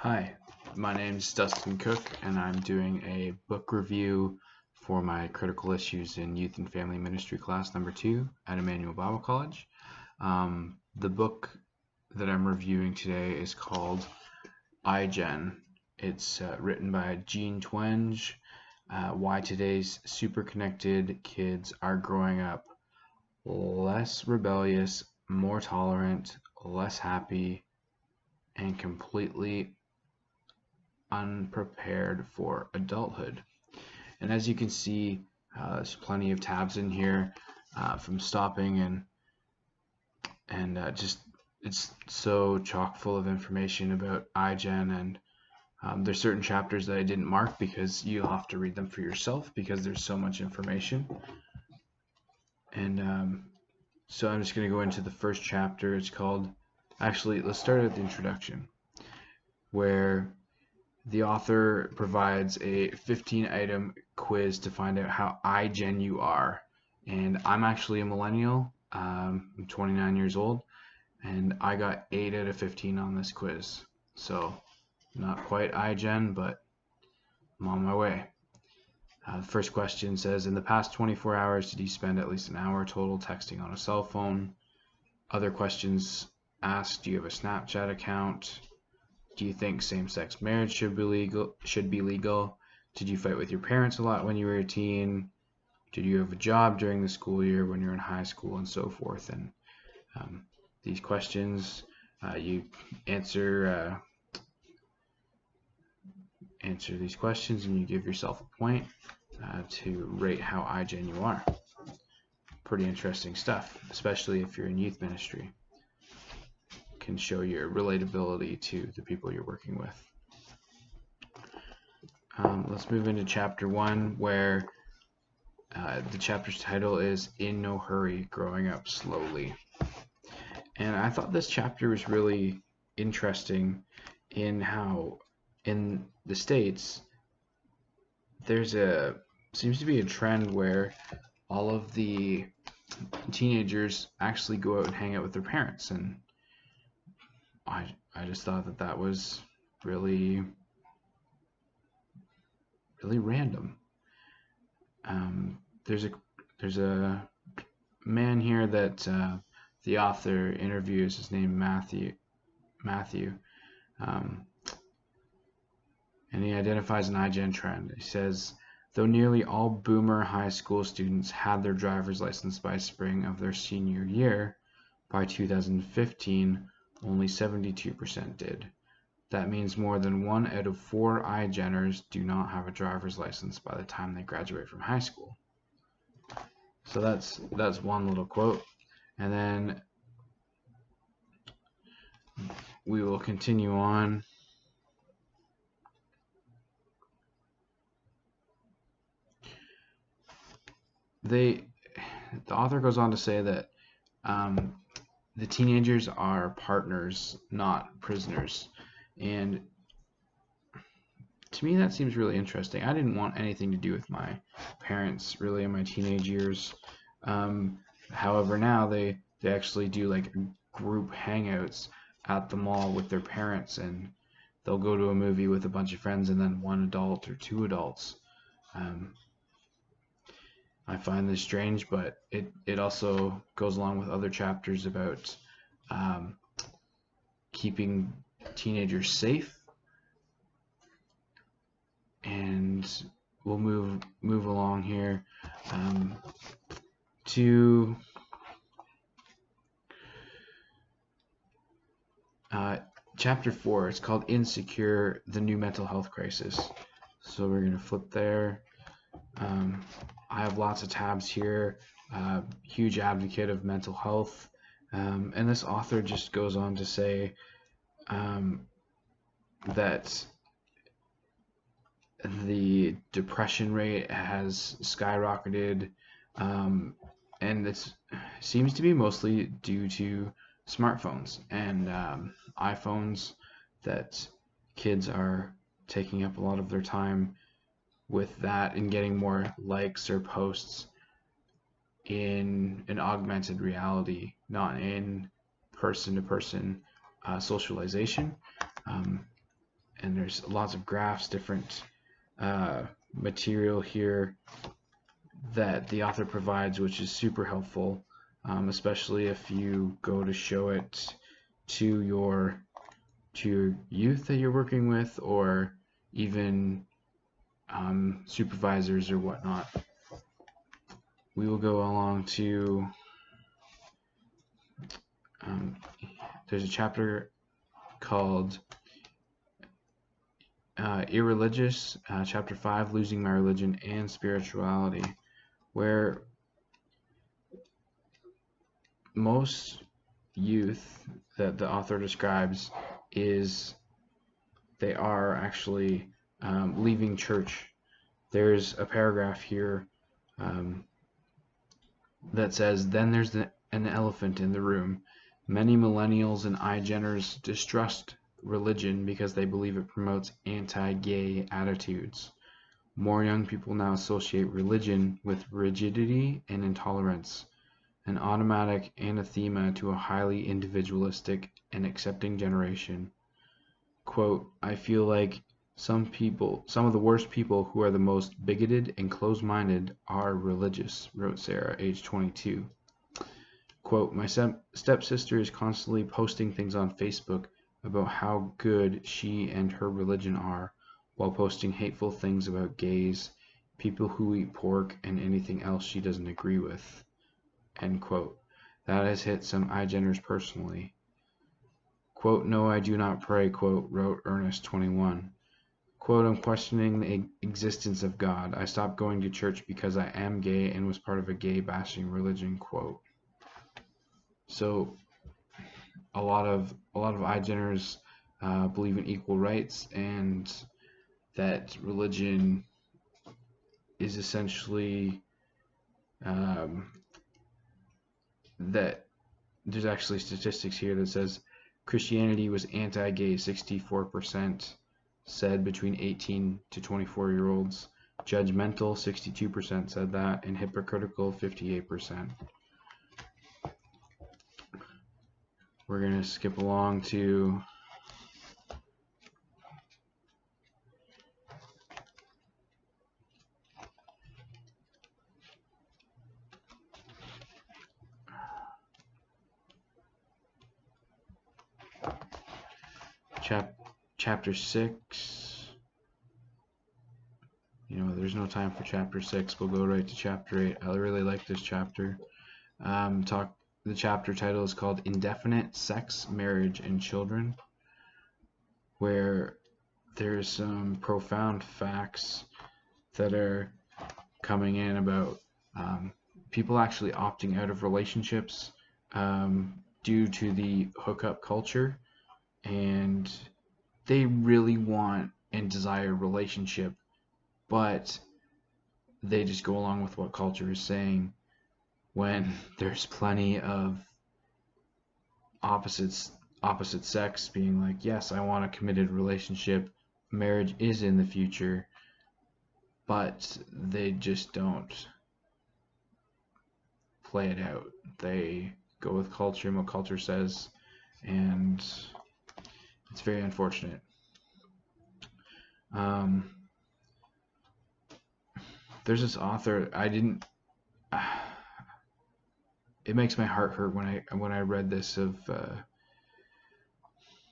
Hi, my name is Dustin Cook, and I'm doing a book review for my Critical Issues in Youth and Family Ministry class number 2 at Emmanuel Bible College. The book that I'm reviewing today is called IGEN. It's written by Jean Twenge, Why Today's Super Connected Kids Are Growing Up Less Rebellious, More Tolerant, Less Happy, and Completely Unprepared for Adulthood. And as you can see, there's plenty of tabs in here from stopping, and just it's so chock full of information about IGEN, and there's certain chapters that I didn't mark because you'll have to read them for yourself because there's so much information. And so I'm just going to go into the first chapter. It's called, actually, let's start at the introduction, where the author provides a 15-item quiz to find out how IGEN you are. And I'm actually a millennial. I'm 29 years old, and I got 8 out of 15 on this quiz. So not quite IGEN, but I'm on my way. The first question says, in the past 24 hours, did you spend at least an hour total texting on a cell phone? Other questions ask, do you have a Snapchat account? Do you think same-sex marriage should be legal? Did you fight with your parents a lot when you were a teen? Did you have a job during the school year when you were in high school, and so forth? And these questions, you answer these questions, and you give yourself a point to rate how IGEN you are. Pretty interesting stuff, especially if you're in youth ministry. Can show your relatability to the people you're working with. Let's move into chapter 1, where the chapter's title is In No Hurry, Growing Up Slowly. And I thought this chapter was really interesting in how in the States seems to be a trend where all of the teenagers actually go out and hang out with their parents, and I just thought that was really random. There's a man here that the author interviews. His name Matthew, and he identifies an IGEN trend. He says, though nearly all boomer high school students had their driver's license by spring of their senior year, by 2015, only 72% did. That means more than 1 out of 4 IGENers do not have a driver's license by the time they graduate from high school. So that's one little quote, and then we will continue on. The author goes on to say that the teenagers are partners, not prisoners. And to me, that seems really interesting. I didn't want anything to do with my parents really in my teenage years. However, now they actually do like group hangouts at the mall with their parents, and they'll go to a movie with a bunch of friends and then 1 adult or 2 adults. I find this strange, but it also goes along with other chapters about keeping teenagers safe. And we'll move along here to chapter 4. It's called Insecure, the New Mental Health Crisis. So we're going to flip there. I have lots of tabs here. Huge advocate of mental health. And this author just goes on to say that the depression rate has skyrocketed, and it seems to be mostly due to smartphones and iPhones, that kids are taking up a lot of their time with that and getting more likes or posts in an augmented reality, not in person-to-person socialization. and there's lots of graphs, different material here that the author provides, which is super helpful, especially if you go to show it to your youth that you're working with, or even supervisors or whatnot. We will go along to there's a chapter called Irreligious, chapter 5, Losing My Religion and Spirituality, where most youth that the author describes is they are actually leaving church. There's a paragraph here that says, then there's an elephant in the room. Many millennials and IGENers distrust religion because they believe it promotes anti-gay attitudes. More young people now associate religion with rigidity and intolerance, an automatic anathema to a highly individualistic and accepting generation. Quote, I feel like some of the worst people who are the most bigoted and closed-minded are religious, wrote Sarah, age 22. Quote, my stepsister is constantly posting things on Facebook about how good she and her religion are, while posting hateful things about gays, people who eat pork, and anything else she doesn't agree with. End quote. That has hit some IGENers personally. Quote, no, I do not pray, quote, wrote Ernest, 21. Quote, I'm questioning the existence of God. I stopped going to church because I am gay and was part of a gay bashing religion, quote. So a lot of IGENers believe in equal rights, and that religion is essentially that there's actually statistics here that says Christianity was anti-gay, 64% said between 18 to 24-year-olds. Judgmental, 62% said that, and hypocritical, 58%. We're going to skip along to chapter 6. You know, there's no time for chapter 6. We'll go right to chapter 8. I really like this chapter. The chapter title is called Indefinite Sex Marriage and Children, where there's some profound facts that are coming in about people actually opting out of relationships due to the hookup culture, and they really want and desire a relationship, but they just go along with what culture is saying, when there's plenty of opposite sex being like, yes, I want a committed relationship, marriage is in the future, but they just don't play it out. They go with culture and what culture says, and it's very unfortunate. There's this author, it makes my heart hurt when I read this. The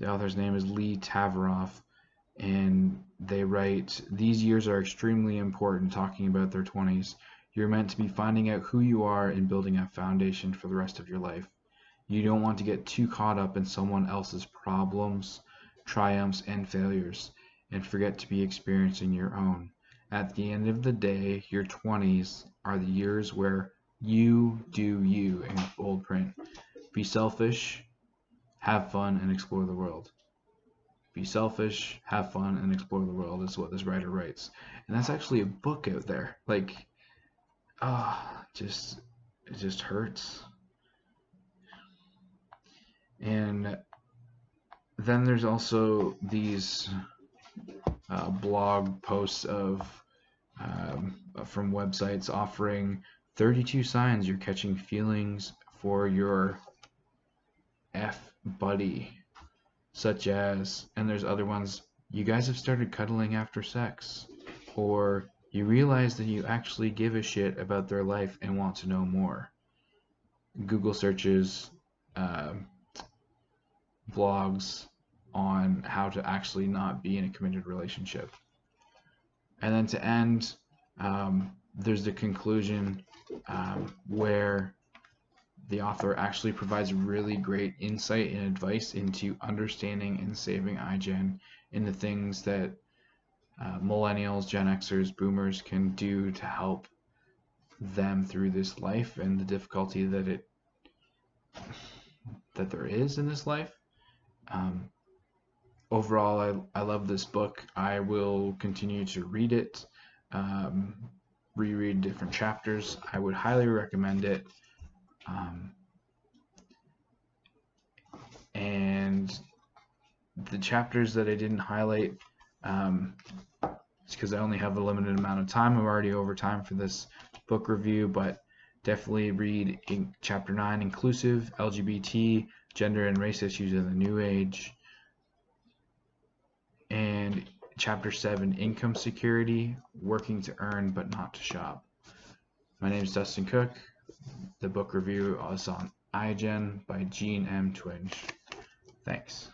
author's name is Lee Taveroff, and they write, these years are extremely important, talking about their 20s. You're meant to be finding out who you are and building a foundation for the rest of your life. You don't want to get too caught up in someone else's problems, triumphs, and failures, and forget to be experiencing your own. At the end of the day, your 20s are the years where you do you, in bold print. Be selfish, have fun, and explore the world. Be selfish, have fun, and explore the world is what this writer writes. And that's actually a book out there. Like, it just hurts. And then there's also these blog posts from websites offering 32 signs you're catching feelings for your F buddy, such as, and there's other ones you guys have started cuddling after sex, or you realize that you actually give a shit about their life and want to know more. Google searches, blogs on how to actually not be in a committed relationship. And then to end, there's the conclusion where the author actually provides really great insight and advice into understanding and saving IGEN in the things that millennials, Gen Xers, boomers can do to help them through this life and the difficulty that there is in this life. Overall, I love this book. I will continue to read it, reread different chapters. I would highly recommend it. And the chapters that I didn't highlight, it's because I only have a limited amount of time. I'm already over time for this book review, but definitely read Chapter 9, Inclusive, LGBT, Gender and Race Issues in the New Age, and Chapter 7, Income Security, Working to Earn but Not to Shop. My name is Dustin Cook. The book review is on IGEN by Gene M. Twenge. Thanks.